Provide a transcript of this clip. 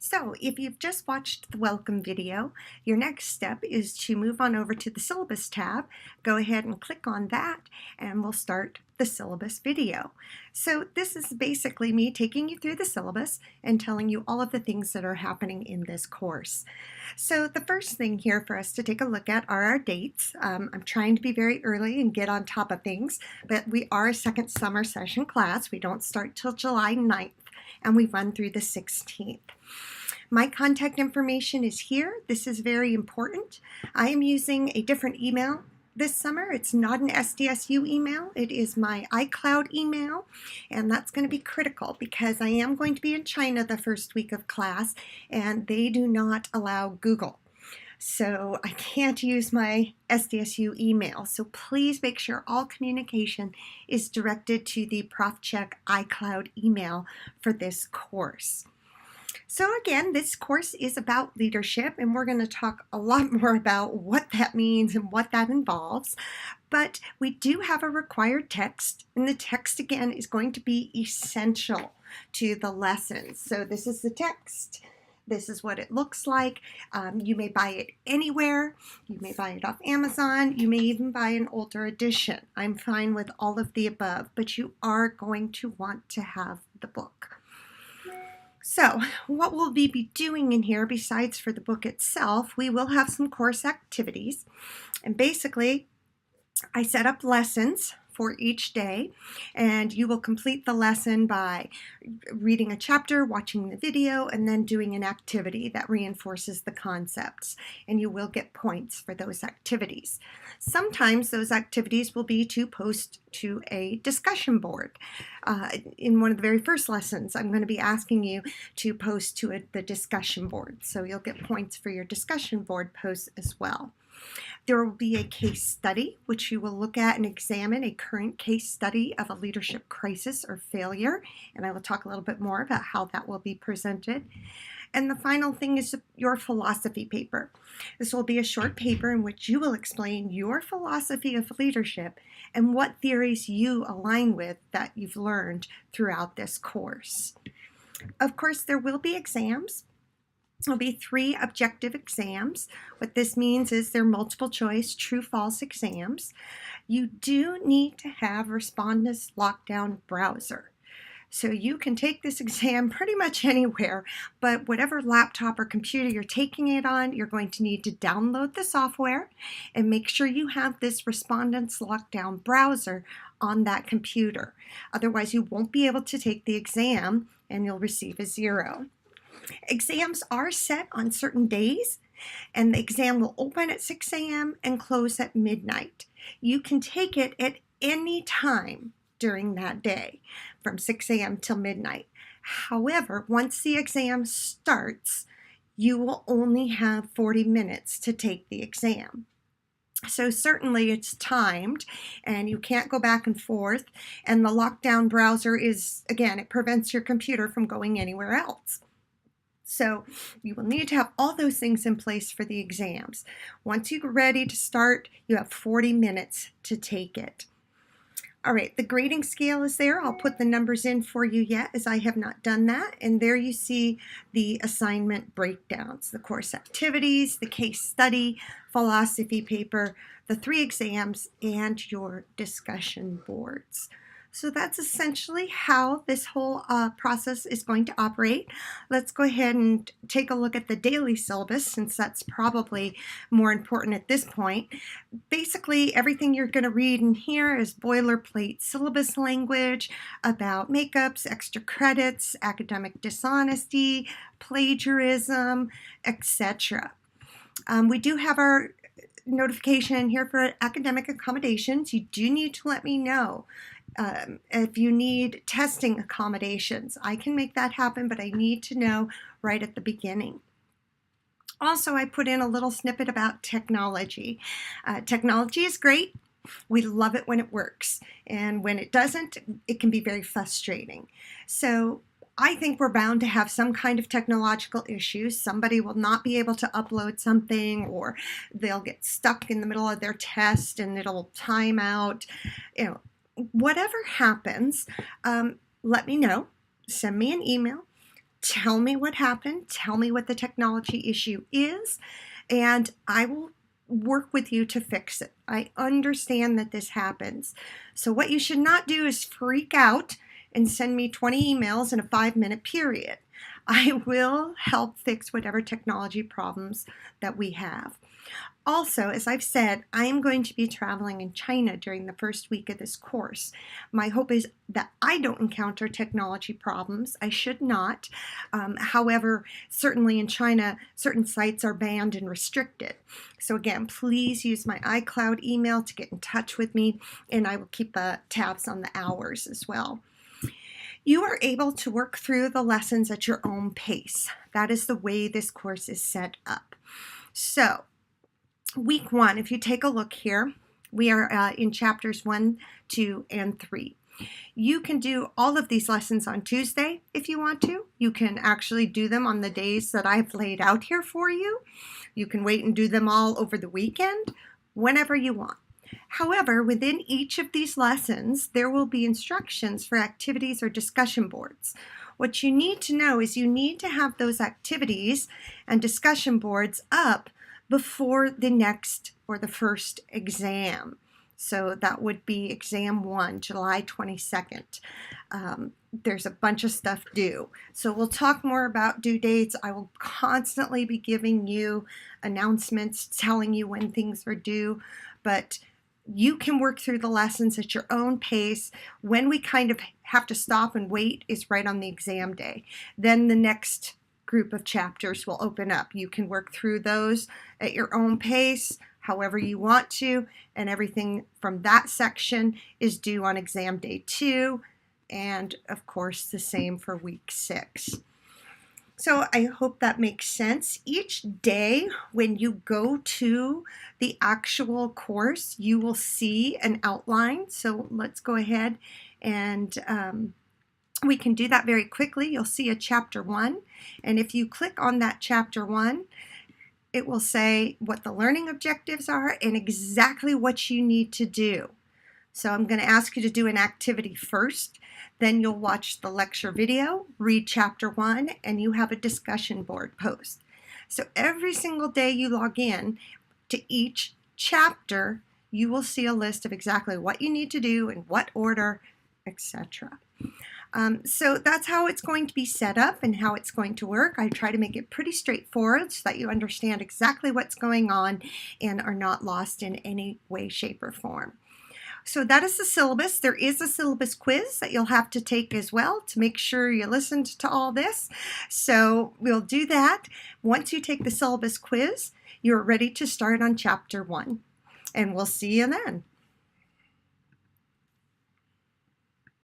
So if you've just watched the welcome video, your next step is to move on over to the syllabus tab. Go ahead and click on that and we'll start the syllabus video. So this is basically me taking you through the syllabus and telling you all of the things that are happening in this course. So the first thing here for us to take a look at are our dates. I'm trying to be very early and get on top of things, but we are a second summer session class. We don't start till July 9th and we run through the 16th. My contact information is here. This is very important. I am using a different email this summer. It's not an SDSU email. It is my iCloud email, and that's going to be critical because I am going to be in China the first week of class, and they do not allow Google. So I can't use my SDSU email. So please make sure all communication is directed to the ProfCheck iCloud email for this course. So again, this course is about leadership, and we're going to talk a lot more about what that means and what that involves. But we do have a required text, and the text again is going to be essential to the lessons. So this is the text. This is what it looks like. You may buy it anywhere. You may buy it off Amazon. You may even buy an older edition. I'm fine with all of the above, but you are going to want to have the book. So what we'll be doing in here, besides for the book itself, we will have some course activities. And basically, I set up lessons for each day, and you will complete the lesson by reading a chapter, watching the video, and then doing an activity that reinforces the concepts, and you will get points for those activities. Sometimes those activities will be to post to a discussion board. In one of the very first lessons, I'm going to be asking you to post to the discussion board, so you'll get points for your discussion board posts as well. There will be a case study, which you will look at and examine a current case study of a leadership crisis or failure, and I will talk a little bit more about how that will be presented. And the final thing is your philosophy paper. This will be a short paper in which you will explain your philosophy of leadership and what theories you align with that you've learned throughout this course. Of course, there will be exams. There'll be 3 objective exams. What this means is they're multiple choice, true-false exams. You do need to have Respondus Lockdown Browser. So you can take this exam pretty much anywhere, but whatever laptop or computer you're taking it on, you're going to need to download the software and make sure you have this Respondus Lockdown Browser on that computer. Otherwise, you won't be able to take the exam and you'll receive a 0. Exams are set on certain days, and the exam will open at 6 a.m. and close at midnight. You can take it at any time during that day, from 6 a.m. till midnight. However, once the exam starts, you will only have 40 minutes to take the exam. So certainly it's timed, and you can't go back and forth, and the lockdown browser is, again, it prevents your computer from going anywhere else. So you will need to have all those things in place for the exams. Once you're ready to start, you have 40 minutes to take it. All right, the grading scale is there. I'll put the numbers in for you yet, as I have not done that. And there you see the assignment breakdowns, the course activities, the case study, philosophy paper, the 3 exams, and your discussion boards. So that's essentially how this whole process is going to operate. Let's go ahead and take a look at the daily syllabus, since that's probably more important at this point. Basically, everything you're going to read in here is boilerplate syllabus language about makeups, extra credits, academic dishonesty, plagiarism, etc. We do have our notification here for academic accommodations. You do need to let me know if you need testing accommodations. I can make that happen, but I need to know right at the beginning. Also, I put in a little snippet about technology. Technology is great. We love it when it works. And when it doesn't, it can be very frustrating. So I think we're bound to have some kind of technological issues. Somebody will not be able to upload something, or they'll get stuck in the middle of their test and it'll time out. Whatever happens, let me know. Send me an email. tell me what happened, tell me what the technology issue is, and I will work with you to fix it. I understand that this happens. So what you should not do is freak out and send me 20 emails in a 5-minute period. I will help fix whatever technology problems that we have. Also, as I've said, I am going to be traveling in China during the first week of this course. My hope is that I don't encounter technology problems. I should not. However, certainly in China, certain sites are banned and restricted. So again, please use my iCloud email to get in touch with me, and I will keep tabs on the hours as well. You are able to work through the lessons at your own pace. That is the way this course is set up. So, week 1, if you take a look here, we are in chapters 1, 2, and 3. You can do all of these lessons on Tuesday if you want to. You can actually do them on the days that I've laid out here for you. You can wait and do them all over the weekend, whenever you want. However, within each of these lessons, there will be instructions for activities or discussion boards. What you need to know is you need to have those activities and discussion boards up before the next or the first exam. So that would be exam 1, July 22nd. There's a bunch of stuff due. So we'll talk more about due dates. I will constantly be giving you announcements telling you when things are due, but you can work through the lessons at your own pace. When we kind of have to stop and wait is right on the exam day. Then the next group of chapters will open up. You can work through those at your own pace, however you want to, and everything from that section is due on exam day 2, and of course the same for week 6. So I hope that makes sense. Each day when you go to the actual course, you will see an outline. So let's go ahead and we can do that very quickly. You'll see a chapter 1, and if you click on that chapter 1, it will say what the learning objectives are and exactly what you need to do. So I'm going to ask you to do an activity first, then you'll watch the lecture video, read chapter 1, and you have a discussion board post. So every single day you log in to each chapter, you will see a list of exactly what you need to do, in what order, etc. So that's how it's going to be set up and how it's going to work. I try to make it pretty straightforward so that you understand exactly what's going on and are not lost in any way, shape, or form. So that is the syllabus. There is a syllabus quiz that you'll have to take as well to make sure you listened to all this. So we'll do that. Once you take the syllabus quiz, you're ready to start on chapter 1. And we'll see you then.